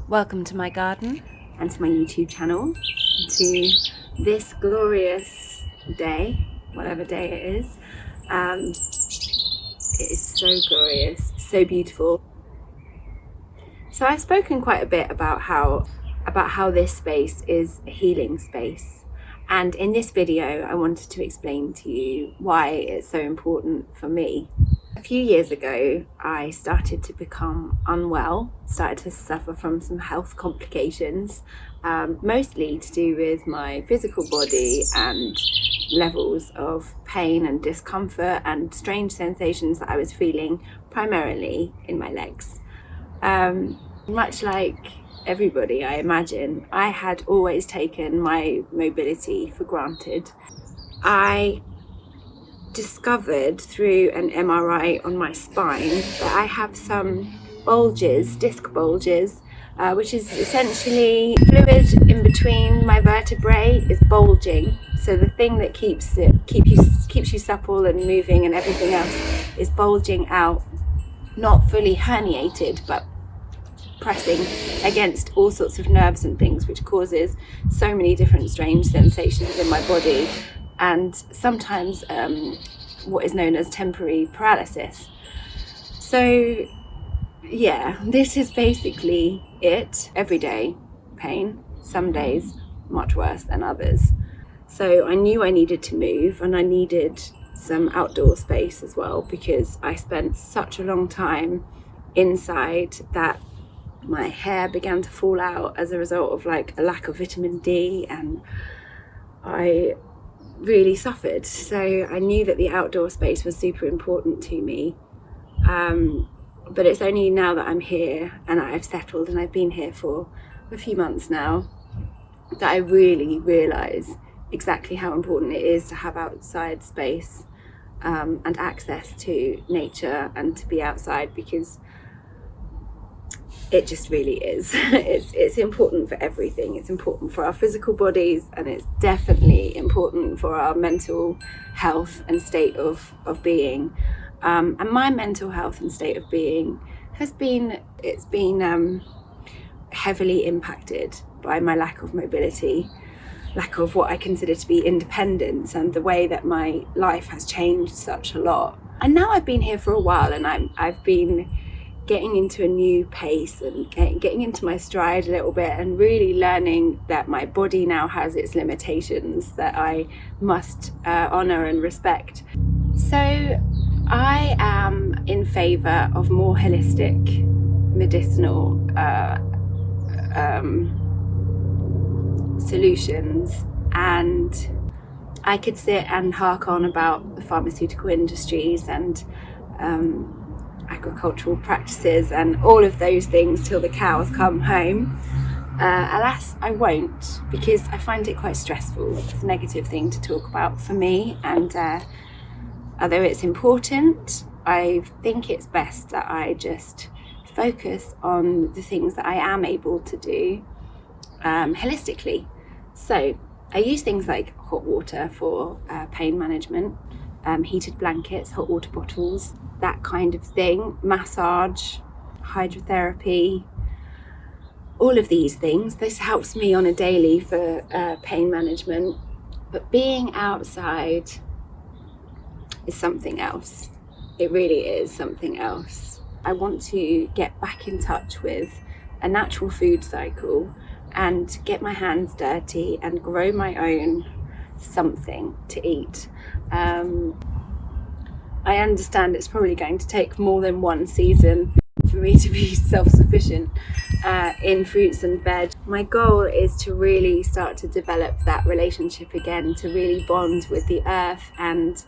Welcome to my garden and to my YouTube channel, to this glorious day, whatever day it is. It is so glorious, so beautiful. So I've spoken quite a bit about how this space is a healing space, and in this video I wanted to explain to you why it's so important for me. A few years ago I started to become unwell, started to suffer from some health complications, mostly to do with my physical body and levels of pain and discomfort and strange sensations that I was feeling primarily in my legs. Much like everybody, I imagine, I had always taken my mobility for granted. I discovered through an MRI on my spine that I have some bulges, disc bulges, which is essentially fluid in between my vertebrae is bulging. So the thing that keeps you supple and moving and everything else is bulging out, not fully herniated, but pressing against all sorts of nerves and things, which causes so many different strange sensations in my body, and sometimes what is known as temporary paralysis. So yeah, this is basically it. Everyday pain, some days much worse than others. So I knew I needed to move, and I needed some outdoor space as well, because I spent such a long time inside that my hair began to fall out as a result of like a lack of vitamin D, and I really suffered. So I knew that the outdoor space was super important to me, but it's only now that I'm here and I've settled and I've been here for a few months now that I really realise exactly how important it is to have outside space and access to nature and to be outside, because it just really is. It's important for everything. It's important for our physical bodies, and it's definitely important for our mental health and state of being. And my mental health and state of being has been heavily impacted by my lack of mobility, lack of what I consider to be independence, and the way that my life has changed such a lot. And now I've been here for a while, and I've been getting into a new pace and getting into my stride a little bit, and really learning that my body now has its limitations that I must honour and respect. So I am in favour of more holistic medicinal solutions, and I could sit and hark on about the pharmaceutical industries and agricultural practices and all of those things till the cows come home. Alas, I won't, because I find it quite stressful. It's a negative thing to talk about for me, and although it's important, I think it's best that I just focus on the things that I am able to do holistically. So I use things like hot water for pain management, heated blankets, hot water bottles, that kind of thing, massage, hydrotherapy, all of these things. This helps me on a daily for pain management. But being outside is something else. It really is something else. I want to get back in touch with a natural food cycle and get my hands dirty and grow my own something to eat. I understand it's probably going to take more than one season for me to be self-sufficient in fruits and veg. My goal is to really start to develop that relationship again, to really bond with the earth and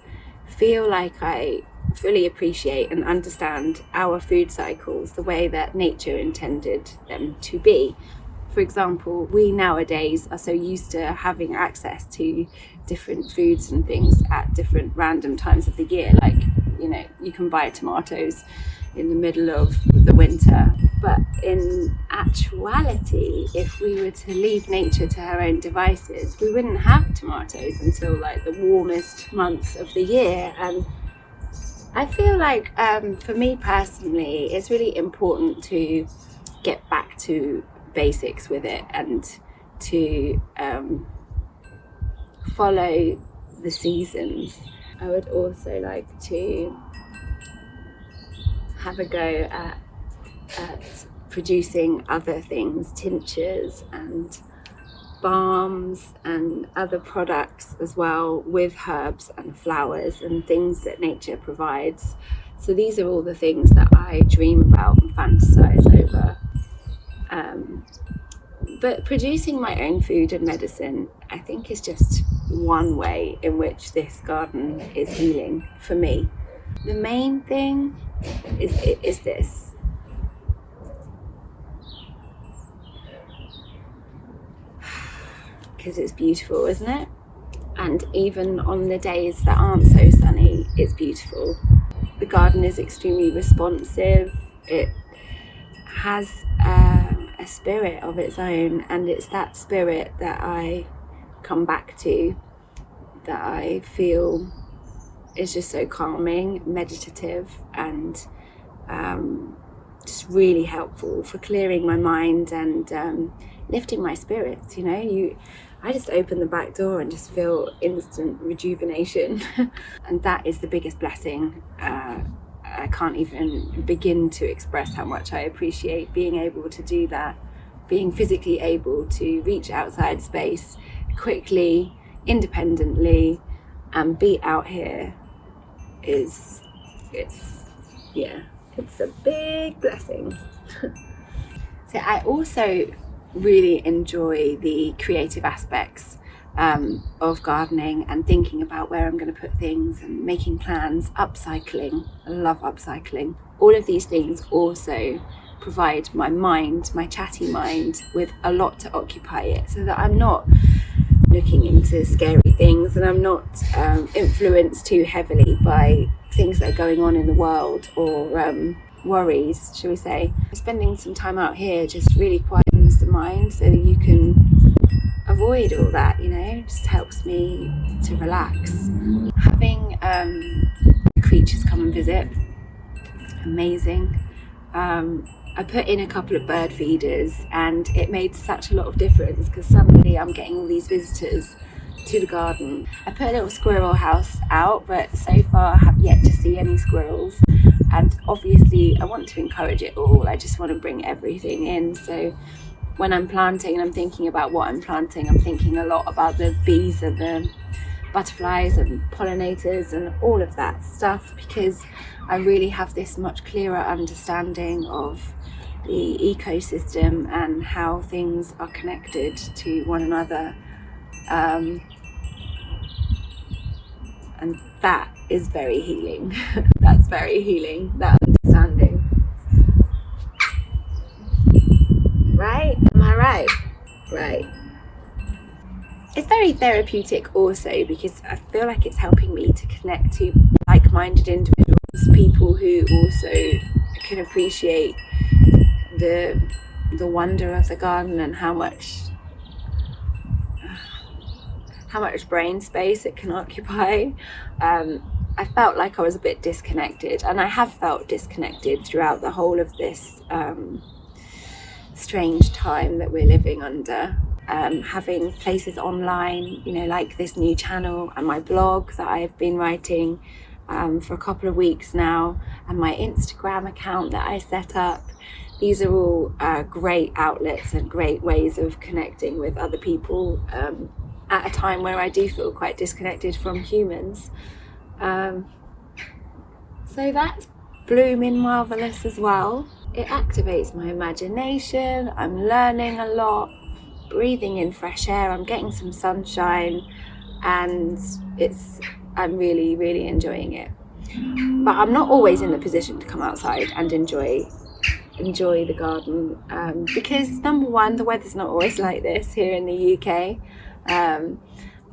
feel like I fully appreciate and understand our food cycles the way that nature intended them to be. For example, we nowadays are so used to having access to different foods and things at different random times of the year. Like, you know, you can buy tomatoes in the middle of the winter. But in actuality, if we were to leave nature to her own devices, we wouldn't have tomatoes until like the warmest months of the year. And I feel like for me personally, it's really important to get back to basics with it and to follow the seasons. I would also like to have a go at producing other things, tinctures and balms and other products as well, with herbs and flowers and things that nature provides. So these are all the things that I dream about and fantasize over. But producing my own food and medicine, I think, is just one way in which this garden is healing for me. The main thing is this. Because it's beautiful, isn't it? And even on the days that aren't so sunny, it's beautiful. The garden is extremely responsive. It has a spirit of its own, and it's that spirit that I come back to, that I feel is just so calming, meditative, and just really helpful for clearing my mind and lifting my spirits. You know, I just open the back door and just feel instant rejuvenation. And that is the biggest blessing. I can't even begin to express how much I appreciate being able to do that, being physically able to reach outside space quickly, independently, and be out here. It's a big blessing. So I also really enjoy the creative aspects of gardening and thinking about where I'm going to put things and making plans, upcycling. I love upcycling. All of these things also provide my mind, my chatty mind, with a lot to occupy it, so that I'm not looking into scary things and I'm not influenced too heavily by things that are going on in the world, or worries, shall we say. Spending some time out here just really quietens the mind, so that you can avoid all that, you know. Just helps me to relax. Having creatures come and visit, amazing. I put in a couple of bird feeders and it made such a lot of difference, because suddenly I'm getting all these visitors to the garden. I put a little squirrel house out, but so far I have yet to see any squirrels, and obviously I want to encourage it all. I just want to bring everything in. So when I'm planting and I'm thinking about what I'm planting, I'm thinking a lot about the bees and the butterflies and pollinators and all of that stuff, because I really have this much clearer understanding of the ecosystem and how things are connected to one another. And that is very healing. That's very healing, that understanding. Right? Am I right? Right. It's very therapeutic also, because I feel like it's helping me to connect to like-minded individuals, people who also can appreciate the wonder of the garden and how much brain space it can occupy. I felt like I was a bit disconnected, and I have felt disconnected throughout the whole of this strange time that we're living under. Having places online, you know, like this new channel and my blog that I've been writing for a couple of weeks now, and my Instagram account that I set up. These are all great outlets and great ways of connecting with other people at a time where I do feel quite disconnected from humans. So that's blooming marvellous as well. It activates my imagination. I'm learning a lot, breathing in fresh air. I'm getting some sunshine, and I'm really, really enjoying it. But I'm not always in the position to come outside and enjoy the garden, because number one, the weather's not always like this here in the UK,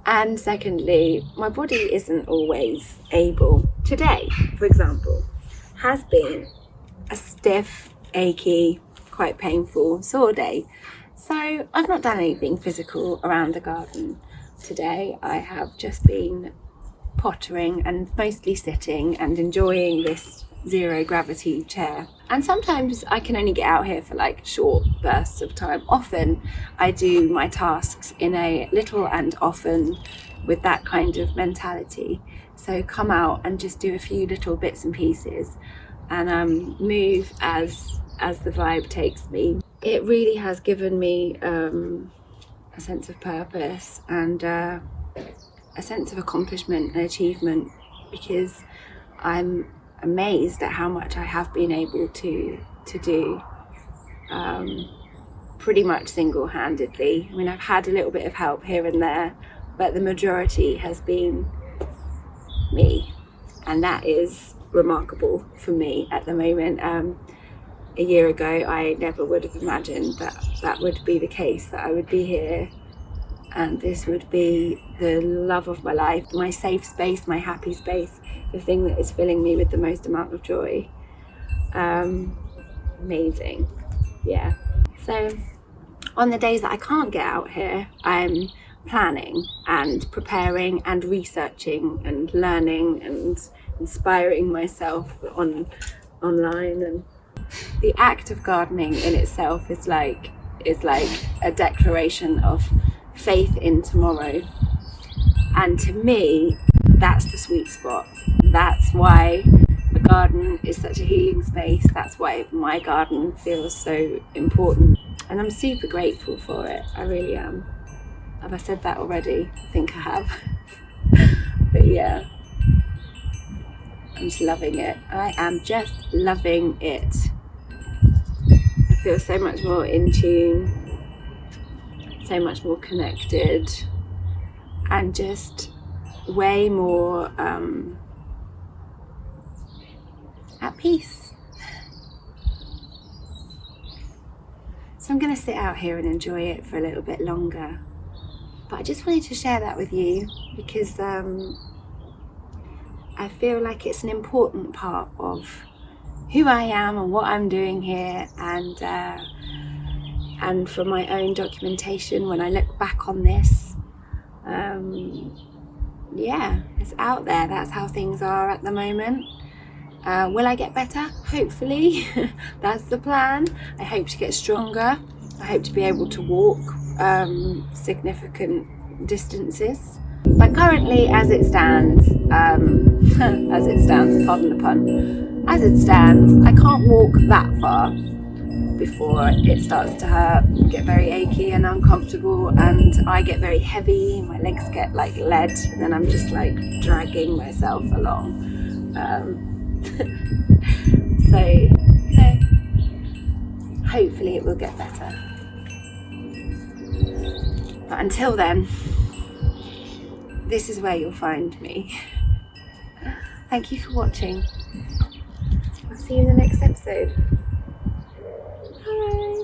and secondly, my body isn't always able. Today, for example, has been a stiff, achy, quite painful, sore day. So I've not done anything physical around the garden today. I have just been pottering and mostly sitting and enjoying this zero gravity chair. And sometimes I can only get out here for like short bursts of time. Often I do my tasks in a little and often with that kind of mentality. So come out and just do a few little bits and pieces and move as the vibe takes me. It really has given me a sense of purpose and a sense of accomplishment and achievement, because I'm amazed at how much I have been able to do pretty much single-handedly. I mean, I've had a little bit of help here and there, but the majority has been me, and that is remarkable for me at the moment. A year ago I never would have imagined that would be the case, that I would be here and this would be the love of my life, my safe space, my happy space, the thing that is filling me with the most amount of joy. Amazing. Yeah. So on the days that I can't get out here, I'm planning and preparing and researching and learning and inspiring myself online. And the act of gardening in itself is like a declaration of faith in tomorrow. And to me, that's the sweet spot. That's why a garden is such a healing space. That's why my garden feels so important. And I'm super grateful for it. I really am. Have I said that already? I think I have. But yeah, I'm just loving it. I am just loving it. I feel so much more in tune, so much more connected, and just way more at peace. So I'm going to sit out here and enjoy it for a little bit longer. But I just wanted to share that with you because I feel like it's an important part of who I am and what I'm doing here, and for my own documentation when I look back on this. Yeah, it's out there. That's how things are at the moment. Will I get better? Hopefully. That's the plan. I hope to get stronger. I hope to be able to walk significant distances. But currently, as it stands, pardon the pun, as it stands, I can't walk that far before it starts to hurt, get very achy and uncomfortable, and I get very heavy, my legs get like lead, and then I'm just like dragging myself along. So, you know, hopefully it will get better. But until then, this is where you'll find me. Thank you for watching. I'll see you in the next episode. Bye.